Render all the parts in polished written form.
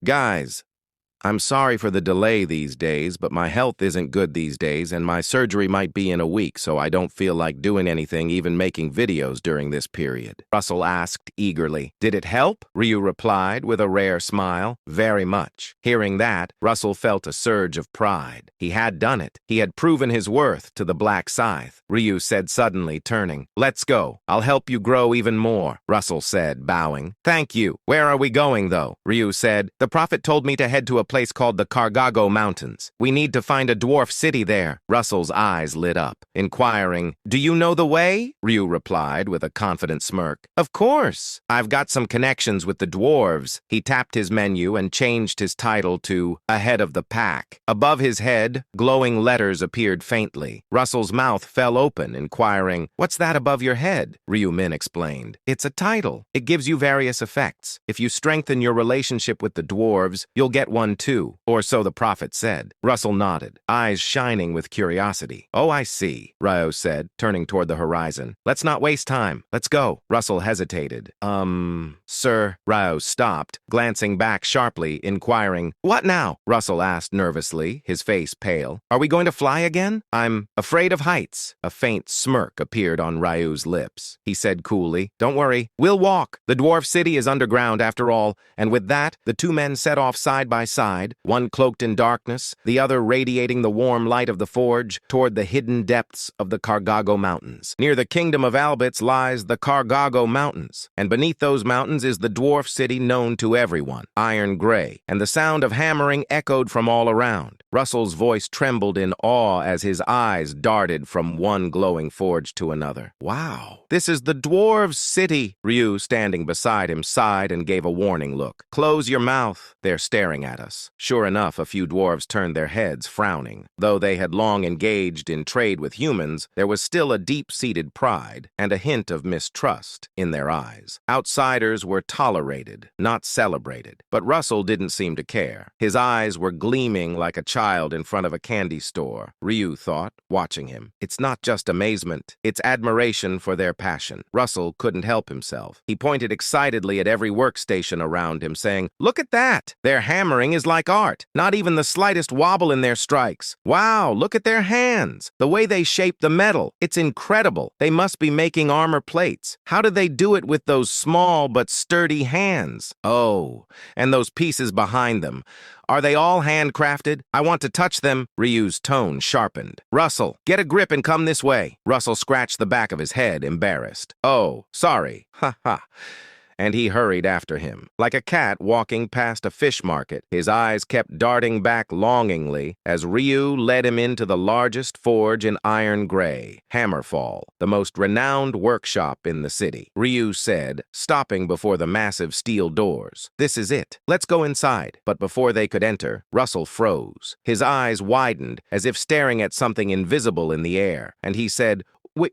Guys, I'm sorry for the delay these days, but my health isn't good these days, and my surgery might be in a week, so I don't feel like doing anything, even making videos during this period. Russell asked eagerly. Did it help? Ryu replied with a rare smile. Very much. Hearing that, Russell felt a surge of pride. He had done it. He had proven his worth to the Black Scythe. Ryu said suddenly, turning. Let's go. I'll help you grow even more, Russell said, bowing. Thank you. Where are we going, though? Ryu said. The prophet told me to head to a place called the Cargago Mountains. We need to find a dwarf city there. Russell's eyes lit up, inquiring, Do you know the way? Ryu replied with a confident smirk. Of course. I've got some connections with the dwarves. He tapped his menu and changed his title to Ahead of the Pack. Above his head, glowing letters appeared faintly. Russell's mouth fell open, inquiring, What's that above your head? Ryu Min explained. It's a title. It gives you various effects. If you strengthen your relationship with the dwarves, you'll get one too, or so the prophet said. Russell nodded, eyes shining with curiosity. Oh, I see, Ryo said, turning toward the horizon. Let's not waste time. Let's go. Russell hesitated. Sir, Ryo stopped, glancing back sharply, inquiring, What now? Russell asked nervously, his face pale. Are we going to fly again? I'm afraid of heights. A faint smirk appeared on Ryu's lips. He said coolly, Don't worry, we'll walk. The dwarf city is underground after all, and with that, the two men set off side by side, one cloaked in darkness, the other radiating the warm light of the forge, toward the hidden depths of the Cargago Mountains. Near the kingdom of Albits lies the Cargago Mountains, and beneath those mountains is the dwarf city known to everyone, Iron Gray, and the sound of hammering echoed from all around. Russell's voice trembled in awe as his eyes darted from one glowing forge to another. Wow, this is the dwarves' city! Ryu, standing beside him, sighed and gave a warning look. Close your mouth. They're staring at us. Sure enough, a few dwarves turned their heads, frowning. Though they had long engaged in trade with humans, there was still a deep-seated pride and a hint of mistrust in their eyes. Outsiders were tolerated, not celebrated. But Russell didn't seem to care. His eyes were gleaming like a child in front of a candy store. Ryu thought, watching him. It's not just amazement, it's admiration for their passion. Russell couldn't help himself. He pointed excitedly at every workstation around him, saying, Look at that! Their hammering is like art. Not even the slightest wobble in their strikes. Wow, look at their hands. The way they shape the metal. It's incredible. They must be making armor plates. How do they do it with those small but sturdy hands? Oh, and those pieces behind them. Are they all handcrafted? I want to touch them. Ryu's tone sharpened. Russell, get a grip and come this way. Russell scratched the back of his head, embarrassed. Oh, sorry. Ha ha. And he hurried after him. Like a cat walking past a fish market, his eyes kept darting back longingly as Ryu led him into the largest forge in Iron Gray, Hammerfall, the most renowned workshop in the city. Ryu said, stopping before the massive steel doors, This is it. Let's go inside. But before they could enter, Russell froze. His eyes widened as if staring at something invisible in the air, and he said,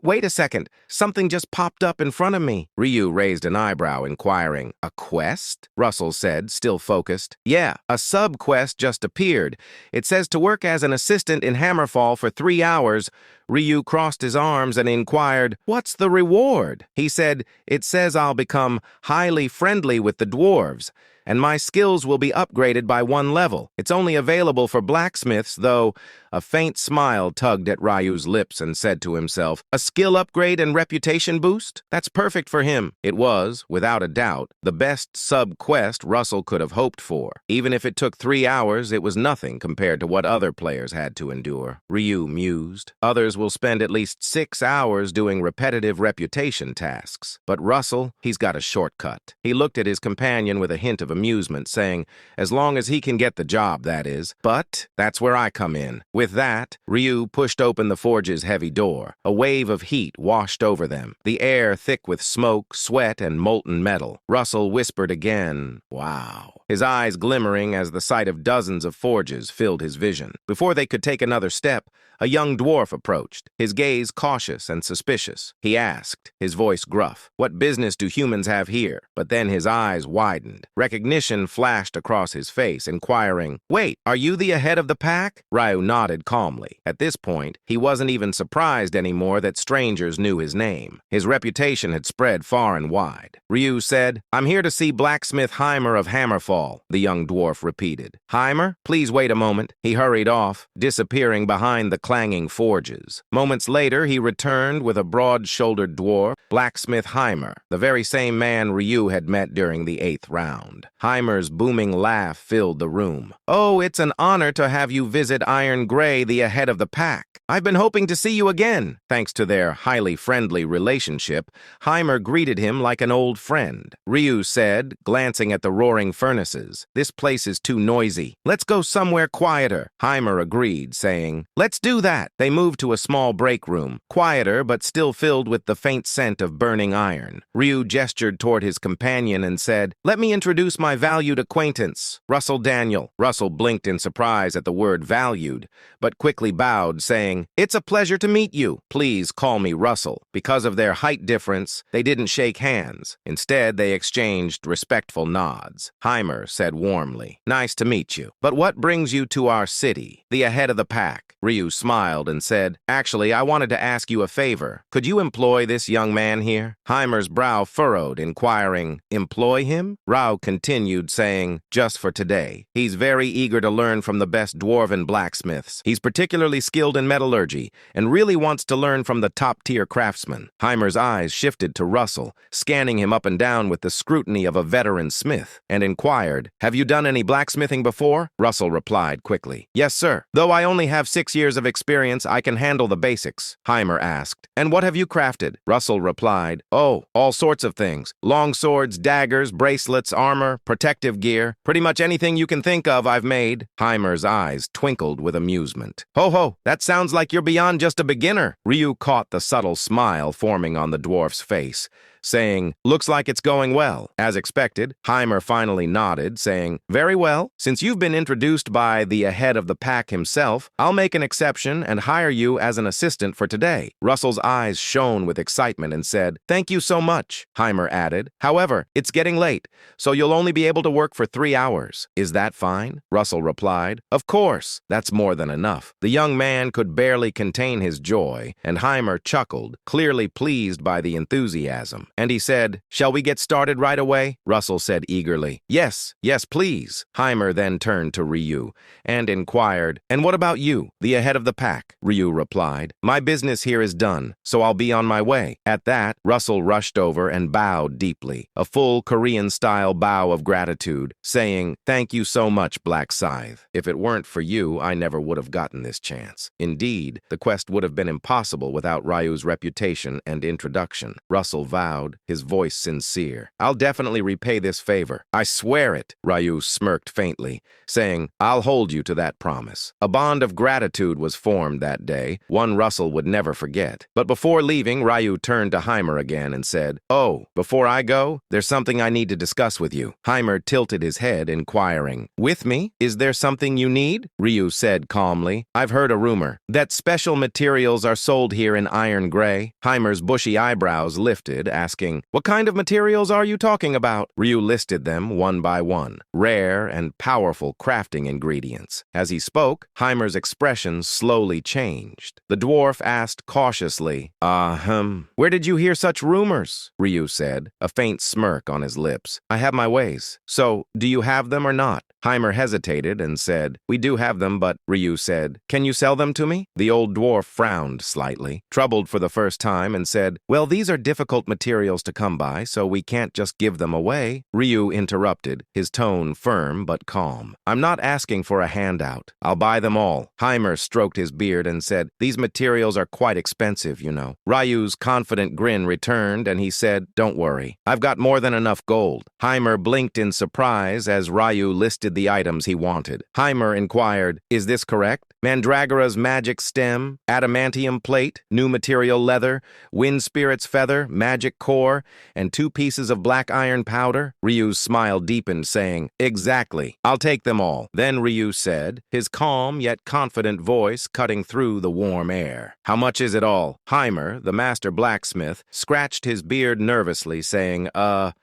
Wait a second. Something just popped up in front of me. Ryu raised an eyebrow, inquiring, A quest? Russell said, still focused. Yeah, a sub-quest just appeared. It says to work as an assistant in Hammerfall for 3 hours. Ryu crossed his arms and inquired, What's the reward? He said, It says I'll become highly friendly with the dwarves, and my skills will be upgraded by 1 level. It's only available for blacksmiths, though. A faint smile tugged at Ryu's lips and said to himself, A skill upgrade and reputation boost? That's perfect for him. It was, without a doubt, the best sub-quest Russell could have hoped for. Even if it took 3 hours, it was nothing compared to what other players had to endure. Ryu mused. Others will spend at least 6 hours doing repetitive reputation tasks. But Russell, he's got a shortcut. He looked at his companion with a hint of amusement, saying, As long as he can get the job, that is. But that's where I come in. With that, Ryu pushed open the forge's heavy door. A wave of heat washed over them, the air thick with smoke, sweat, and molten metal. Russell whispered again, Wow. His eyes glimmering as the sight of dozens of forges filled his vision. Before they could take another step, a young dwarf approached, his gaze cautious and suspicious. He asked, his voice gruff, What business do humans have here? But then his eyes widened. Recognition flashed across his face, inquiring, Wait, are you the ahead of the pack? Ryu nodded nodded calmly. At this point, he wasn't even surprised anymore that strangers knew his name. His reputation had spread far and wide. Ryu said, "I'm here to see Blacksmith Heimer of Hammerfall," the young dwarf repeated. "Heimer, please wait a moment." He hurried off, disappearing behind the clanging forges. Moments later, he returned with a broad-shouldered dwarf, Blacksmith Heimer, the very same man Ryu had met during the 8th round. Heimer's booming laugh filled the room. "Oh, it's an honor to have you visit Iron Gray, the head of the pack. I've been hoping to see you again." Thanks to their highly friendly relationship, Heimer greeted him like an old friend. Ryu said, glancing at the roaring furnaces, "This place is too noisy. Let's go somewhere quieter." Heimer agreed, saying, "Let's do that." They moved to a small break room, quieter but still filled with the faint scent of burning iron. Ryu gestured toward his companion and said, "Let me introduce my valued acquaintance, Russell Daniel." Russell blinked in surprise at the word valued, but quickly bowed, saying, "It's a pleasure to meet you. Please call me Russell." Because of their height difference, they didn't shake hands. Instead, they exchanged respectful nods. Heimer said warmly, "Nice to meet you. But what brings you to our city, the head of the pack?" Ryu smiled and said, "Actually, I wanted to ask you a favor. Could you employ this young man here?" Heimer's brow furrowed, inquiring, "Employ him?" Rao continued, saying, "Just for today. He's very eager to learn from the best dwarven blacksmiths. He's particularly skilled in metallurgy and really wants to learn from the top-tier craftsmen." Heimer's eyes shifted to Russell, scanning him up and down with the scrutiny of a veteran smith, and inquired, "Have you done any blacksmithing before?" Russell replied quickly, "Yes, sir. Though I only have 6 years of experience, I can handle the basics." Heimer asked, "And what have you crafted?" Russell replied, "Oh, all sorts of things. Long swords, daggers, bracelets, armor, protective gear. Pretty much anything you can think of I've made." Heimer's eyes twinkled with amusement. "Ho ho, that sounds like you're beyond just a beginner." Ryu caught the subtle smile forming on the dwarf's face, saying, "Looks like it's going well." As expected, Heimer finally nodded, saying, "Very well. Since you've been introduced by the head of the pack himself, I'll make an exception and hire you as an assistant for today." Russell's eyes shone with excitement and said, "Thank you so much." Heimer added, "However, it's getting late, so you'll only be able to work for 3 hours. Is that fine?" Russell replied, "Of course. That's more than enough." The young man could barely contain his joy, and Heimer chuckled, clearly pleased by the enthusiasm. And he said, "Shall we get started right away?" Russell said eagerly, "Yes, yes, please." Heimer then turned to Ryu and inquired, "And what about you, the head of the pack?" Ryu replied, "My business here is done, so I'll be on my way." At that, Russell rushed over and bowed deeply, a full Korean-style bow of gratitude, saying, "Thank you so much, Black Scythe. If it weren't for you, I never would have gotten this chance." Indeed, the quest would have been impossible without Ryu's reputation and introduction. Russell vowed, his voice sincere, "I'll definitely repay this favor. I swear it." Ryu smirked faintly, saying, "I'll hold you to that promise." A bond of gratitude was formed that day, one Russell would never forget. But before leaving, Ryu turned to Heimer again and said, "Oh, before I go, there's something I need to discuss with you." Heimer tilted his head, inquiring, "With me? Is there something you need?" Ryu said calmly, "I've heard a rumor that special materials are sold here in Iron Gray." Heimer's bushy eyebrows lifted, asking, "What kind of materials are you talking about?" Ryu listed them one by one, rare and powerful crafting ingredients. As he spoke, Heimer's expression slowly changed. The dwarf asked cautiously, "Where did you hear such rumors?" Ryu said, a faint smirk on his lips. "I have my ways. So, do you have them or not?" Heimer hesitated and said, "We do have them, but," Ryu said, "Can you sell them to me?" The old dwarf frowned slightly, troubled for the first time, and said, "Well, these are difficult materials to come by, so we can't just give them away." Ryu interrupted, his tone firm but calm. "I'm not asking for a handout. I'll buy them all." Heimer stroked his beard and said, "These materials are quite expensive, you know." Ryu's confident grin returned, and he said, "Don't worry. I've got more than enough gold." Heimer blinked in surprise as Ryu listed the items he wanted. Heimer inquired, "Is this correct? Mandragora's magic stem, adamantium plate, new material leather, wind spirit's feather, magic core, and 2 pieces of black iron powder?" Ryu's smile deepened, saying, "Exactly. I'll take them all." Then Ryu said, his calm yet confident voice cutting through the warm air, "How much is it all?" Heimer, the master blacksmith, scratched his beard nervously, saying,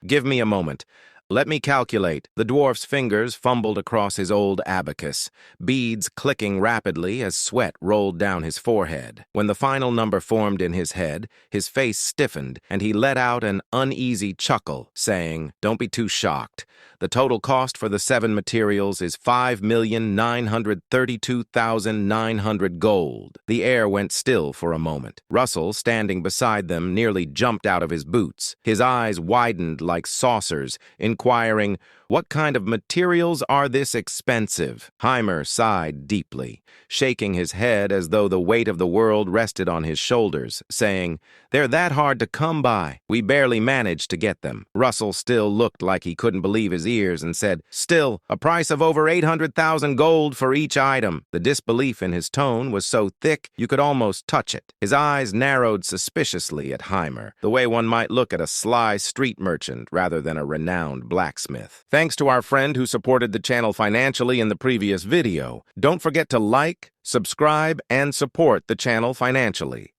Give me a moment. Let me calculate. The dwarf's fingers fumbled across his old abacus, beads clicking rapidly as sweat rolled down his forehead. When the final number formed in his head, his face stiffened, and he let out an uneasy chuckle, saying, "Don't be too shocked. The total cost for the 7 materials is 5,932,900 gold." The air went still for a moment. Russell, standing beside them, nearly jumped out of his boots. His eyes widened like saucers, inquiring, "What kind of materials are this expensive?" Heimer sighed deeply, shaking his head as though the weight of the world rested on his shoulders, saying, "They're that hard to come by. We barely managed to get them." Russell still looked like he couldn't believe his ears and said, "Still, a price of over 800,000 gold for each item." The disbelief in his tone was so thick you could almost touch it. His eyes narrowed suspiciously at Heimer, the way one might look at a sly street merchant rather than a renowned blacksmith. Thanks to our friend who supported the channel financially in the previous video. Don't forget to like, subscribe, and support the channel financially.